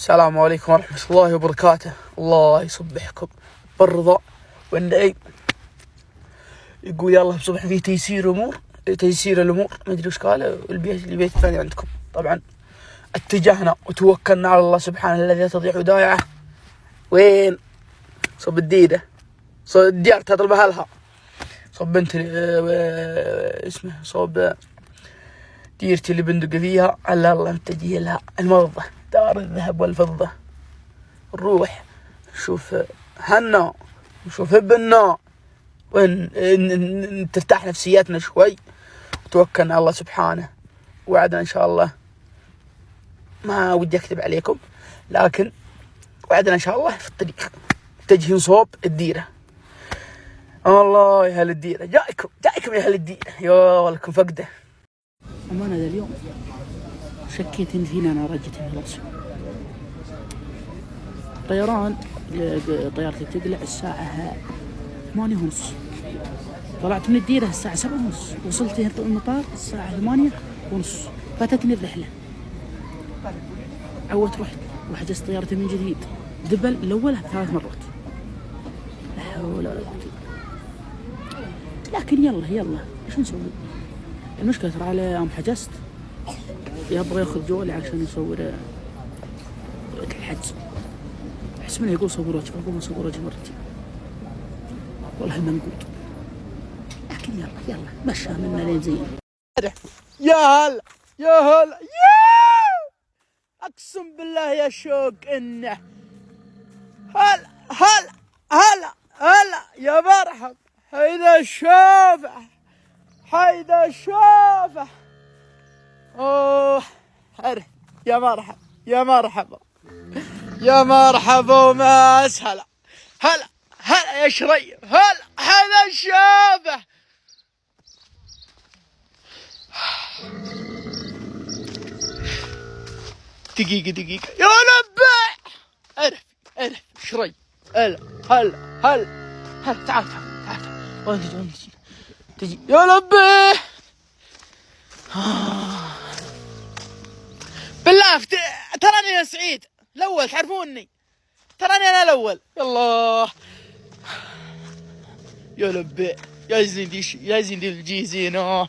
السلام عليكم ورحمة الله وبركاته. الله يصبحكم بالرضا والنعيم. يقول يلا بصبح في تيسير الأمور ما أدري وش قال. البيت الثاني عندكم طبعا. اتجهنا وتوكلنا على الله سبحانه الذي لا تضيع ودائعه. وين صوب الديدة، صوب الديار تضرب أهلها، صوب بنت اسمه صوب ديرتي اللي بندق فيها. على الله متجه لها الموضة دار الذهب والفضة. نروح نشوف هنا نشوف ابننا وين ترتاح نفسياتنا شوي وتوكلنا على الله سبحانه. وعدنا إن شاء الله، ما ودي أكذب عليكم، لكن وعدنا إن شاء الله في الطريق متجهين صوب الديرة. الله يا أهل الديرة، جايكم يا أهل الديرة، يا ولكم فقده. أمانة اليوم شكيت إن فينا أنا رجتي خلاص. طيران طيارتي تقلع الساعة 8:30، طلعت من الديرة الساعة 7:30، وصلت المطار الساعة 8:30، فاتتني الرحلة. عودت رحت وحجزت طيارتي من جديد، دبل الأولى 3 مرات. لا حول ولا قوة. لكن يلا ايش نسوي؟ المشكلة ترى على يوم حجزت يبغى ياخذ جوالي عشان يصور الحجز. احس منه يقول صور وجه، اقول صور وجه مرتين، والله منقود. لكن يلا مشى منا لين زين. يا هلا اقسم بالله يا شوق انه هلا يا مرحب. حيدا الشوفة اوه حر. يا مرحبا وما اسهلا. هلا يا شريف، هلا الشوفة. دقيقة يا نبع. عرف شري. هلا تعال وين تجي يا نبع. بالله تراني يا سعيد الأول، تعرفوني تراني أنا الأول. يلا يا نبع يا زين دي الجيزينة.